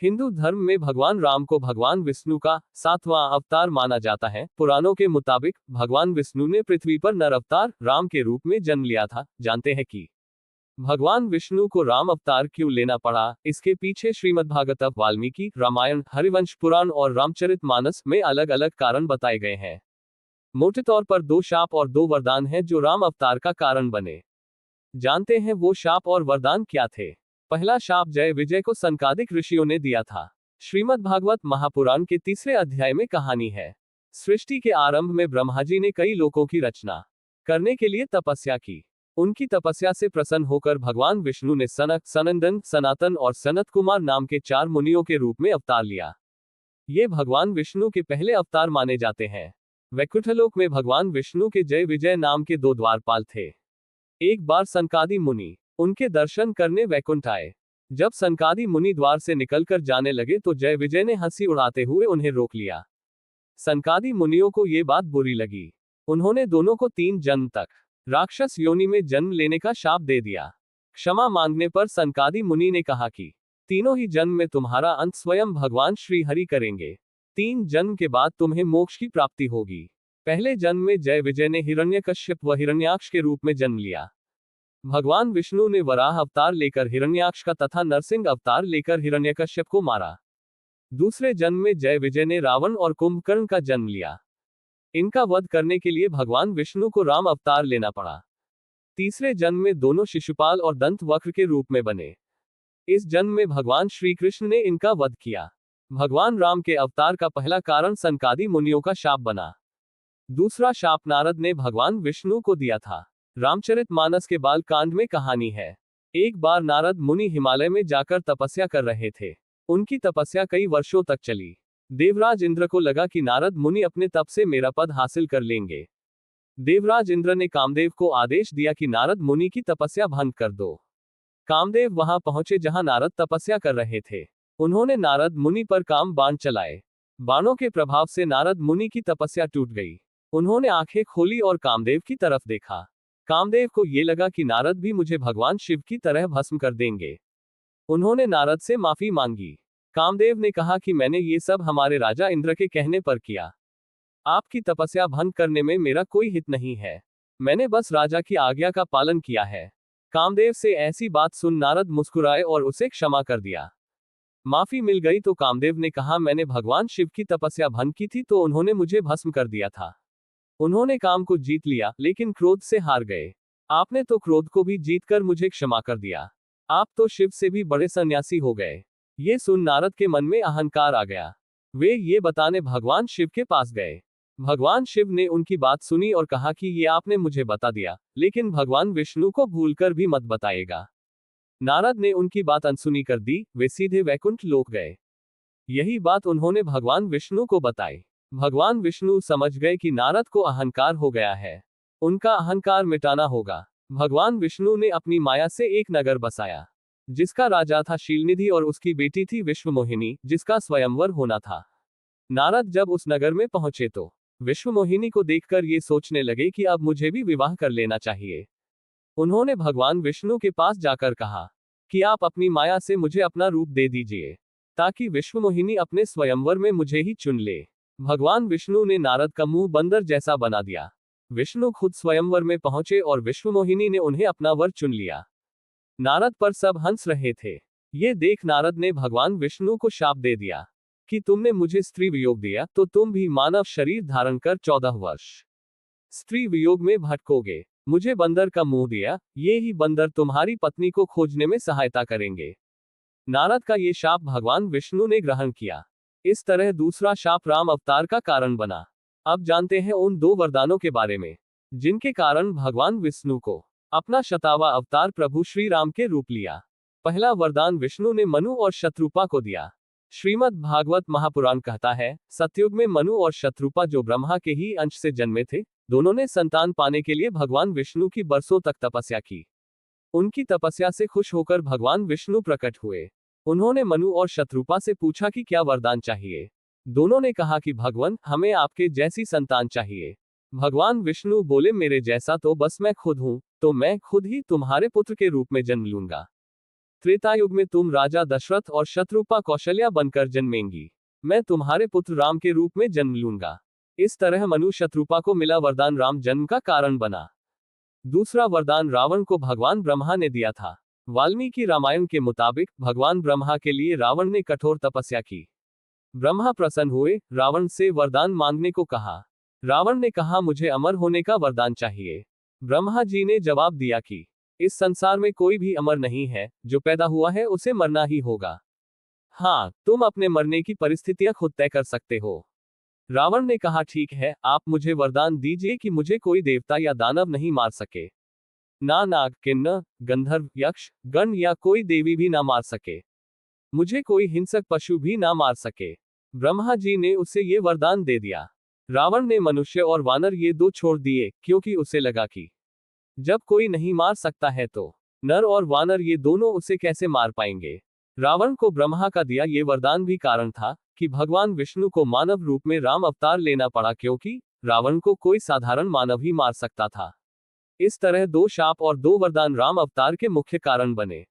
हिंदू धर्म में भगवान राम को भगवान विष्णु का 7वां अवतार माना जाता है। पुराणों के मुताबिक भगवान विष्णु ने पृथ्वी पर नर अवतार राम के रूप में जन्म लिया था। जानते हैं कि भगवान विष्णु को राम अवतार क्यों लेना पड़ा। इसके पीछे श्रीमद्भागवत, वाल्मीकि रामायण, हरिवंश पुराण और रामचरितमानस में अलग अलग कारण बताए गए हैं। मोटे तौर पर 2 शाप और 2 वरदान हैं जो राम अवतार का कारण बने। जानते हैं वो शाप और वरदान क्या थे। पहला शाप जय विजय को सनकादिक ऋषियों ने दिया था। श्रीमद्भागवत महापुराण के 3रे अध्याय में कहानी है। सृष्टि के आरंभ में ब्रह्मा जी ने कई लोकों की रचना करने के लिए तपस्या की। उनकी तपस्या से प्रसन्न होकर भगवान विष्णु ने सनक, सनंदन, सनातन और सनत कुमार नाम के 4 मुनियों के रूप में अवतार लिया। ये भगवान विष्णु के पहले अवतार माने जाते हैं। वैकुंठलोक में भगवान विष्णु के जय विजय नाम के 2 द्वारपाल थे। एक बार सनकादि मुनि उनके दर्शन करने वैकुंठ आए। जब सनकादि मुनि द्वार से निकलकर जाने लगे तो जय विजय ने हंसी उड़ाते हुए उन्हें रोक लिया। सनकादि मुनियों को ये बात बुरी लगी। उन्होंने दोनों को 3 जन्म तक राक्षस योनि में जन्म लेने का शाप दे दिया। क्षमा मांगने पर सनकादि मुनि ने कहा कि तीनों ही जन्म में तुम्हारा अंत स्वयं भगवान श्री हरि करेंगे। 3 जन्म के बाद तुम्हें मोक्ष की प्राप्ति होगी। पहले जन्म में जय विजय ने हिरण्यकश्यप व हिरण्याक्ष के रूप में जन्म लिया। भगवान विष्णु ने वराह अवतार लेकर हिरण्याक्ष का तथा नरसिंह अवतार लेकर हिरण्यकश्यप को मारा। दूसरे जन्म में जय विजय ने रावण और कुंभकर्ण का जन्म लिया। इनका वध करने के लिए भगवान विष्णु को राम अवतार लेना पड़ा। तीसरे जन्म में दोनों शिशुपाल और दंत वक्र के रूप में बने। इस जन्म में भगवान श्री कृष्ण ने इनका वध किया। भगवान राम के अवतार का पहला कारण सनकादि मुनियों का शाप बना। दूसरा शाप नारद ने भगवान विष्णु को दिया था। रामचरितमानस के बाल कांड में कहानी है। एक बार नारद मुनि हिमालय में जाकर तपस्या कर रहे थे। उनकी तपस्या कई वर्षों तक चली। देवराज इंद्र को लगा कि नारद मुनि अपने तप से मेरा पद हासिल कर लेंगे। देवराज इंद्र ने कामदेव को आदेश दिया कि नारद मुनि की तपस्या भंग कर दो। कामदेव वहां पहुंचे जहां नारद तपस्या कर रहे थे। उन्होंने नारद मुनि पर काम बाण चलाए। बाणों के प्रभाव से नारद मुनि की तपस्या टूट गई। उन्होंने आंखें खोली और कामदेव की तरफ देखा। कामदेव को ये लगा कि नारद भी मुझे भगवान शिव की तरह भस्म कर देंगे। उन्होंने नारद से माफी मांगी। कामदेव ने कहा कि मैंने ये सब हमारे राजा इंद्र के कहने पर किया। आपकी तपस्या भंग करने में मेरा कोई हित नहीं है। मैंने बस राजा की आज्ञा का पालन किया है। कामदेव से ऐसी बात सुन नारद मुस्कुराए और उसे क्षमा कर दिया। माफी मिल गई तो कामदेव ने कहा मैंने भगवान शिव की तपस्या भंग की थी तो उन्होंने मुझे भस्म कर दिया था। उन्होंने काम को जीत लिया लेकिन क्रोध से हार गए। आपने तो क्रोध को भी जीतकर मुझे क्षमा कर दिया। आप तो शिव से भी बड़े सन्यासी हो गए। ये सुन नारद के मन में अहंकार आ गया। वे ये बताने भगवान शिव के पास गए। भगवान शिव ने उनकी बात सुनी और कहा कि ये आपने मुझे बता दिया लेकिन भगवान विष्णु को भूलकर भी मत बताएगा। नारद ने उनकी बात अनसुनी कर दी। वे सीधे वैकुंठ लोक गए। यही बात उन्होंने भगवान विष्णु को बताई। भगवान विष्णु समझ गए कि नारद को अहंकार हो गया है। उनका अहंकार मिटाना होगा। भगवान विष्णु ने अपनी माया से एक नगर बसाया जिसका राजा था शीलनिधि और उसकी बेटी थी विश्वमोहिनी जिसका स्वयंवर होना था। नारद जब उस नगर में पहुंचे तो विश्वमोहिनी को देखकर ये सोचने लगे कि अब मुझे भी विवाह कर लेना चाहिए। उन्होंने भगवान विष्णु के पास जाकर कहा कि आप अपनी माया से मुझे अपना रूप दे दीजिए ताकि विश्वमोहिनी अपने स्वयंवर में मुझे ही चुन ले। भगवान विष्णु ने नारद का मुंह बंदर जैसा बना दिया। विष्णु खुद स्वयंवर में पहुंचे और विश्वमोहिनी ने उन्हें अपना वर चुन लिया। नारद पर सब हंस रहे थे। ये देख नारद ने भगवान विष्णु को शाप दे दिया कि तुमने मुझे स्त्री वियोग दिया तो तुम भी मानव शरीर धारण कर 14 वर्ष स्त्री वियोग में भटकोगे। मुझे बंदर का मुंह दिया, ये ही बंदर तुम्हारी पत्नी को खोजने में सहायता करेंगे। नारद का ये शाप भगवान विष्णु ने ग्रहण किया। इस तरह दूसरा शाप राम अवतार का कारण बना। अब जानते हैं उन 2 वरदानों के बारे में जिनके कारण भगवान विष्णु को अपना 7वां अवतार प्रभु श्री राम के रूप लिया। पहला वरदान विष्णु ने मनु और शत्रुपा को दिया। श्रीमद् भागवत महापुराण कहता है सतयुग में मनु और शत्रुपा जो ब्रह्मा के ही अंश से जन्मे थे, दोनों ने संतान पाने के लिए भगवान विष्णु की बरसों तक तपस्या की। उनकी तपस्या से खुश होकर भगवान विष्णु प्रकट हुए। उन्होंने मनु और शत्रुपा से पूछा कि क्या वरदान चाहिए। दोनों ने कहा कि भगवान हमें आपके जैसी संतान चाहिए। भगवान विष्णु बोले मेरे जैसा तो बस मैं खुद हूं, तो मैं खुद ही तुम्हारे पुत्र के रूप में जन्म लूंगा। त्रेतायुग में तुम राजा दशरथ और शत्रुपा कौशल्या बनकर जन्मेंगी। मैं तुम्हारे पुत्र राम के रूप में जन्म लूंगा। इस तरह मनु शत्रुपा को मिला वरदान राम जन्म का कारण बना। दूसरा वरदान रावण को भगवान ब्रह्मा ने दिया था। वाल्मीकि रामायण के मुताबिक भगवान ब्रह्मा के लिए रावण ने कठोर तपस्या की। ब्रह्मा प्रसन्न हुए, रावण से वरदान मांगने को कहा। रावण ने कहा, मुझे अमर होने का वरदान चाहिए। ब्रह्मा जी ने जवाब दिया कि इस संसार में कोई भी अमर नहीं है, जो पैदा हुआ है उसे मरना ही होगा। हाँ, तुम अपने मरने की परिस्थितियां खुद तय कर सकते हो। रावण ने कहा, ठीक है, आप मुझे वरदान दीजिए कि मुझे कोई देवता या दानव नहीं मार सके। ना नाग, किन्नर, गंधर्व, यक्ष, गण या कोई देवी भी ना मार सके। मुझे कोई हिंसक पशु भी ना मार सके। ब्रह्मा जी ने उसे ये वरदान दे दिया। रावण ने मनुष्य और वानर ये दो छोड़ दिए, क्योंकि उसे लगा कि जब कोई नहीं मार सकता है तो नर और वानर ये दोनों उसे कैसे मार पाएंगे। रावण को ब्रह्मा का दिया ये वरदान भी कारण था कि भगवान विष्णु को मानव रूप में राम अवतार लेना पड़ा, क्योंकि रावण को कोई साधारण मानव ही मार सकता था। इस तरह 2 शाप और 2 वरदान राम अवतार के मुख्य कारण बने।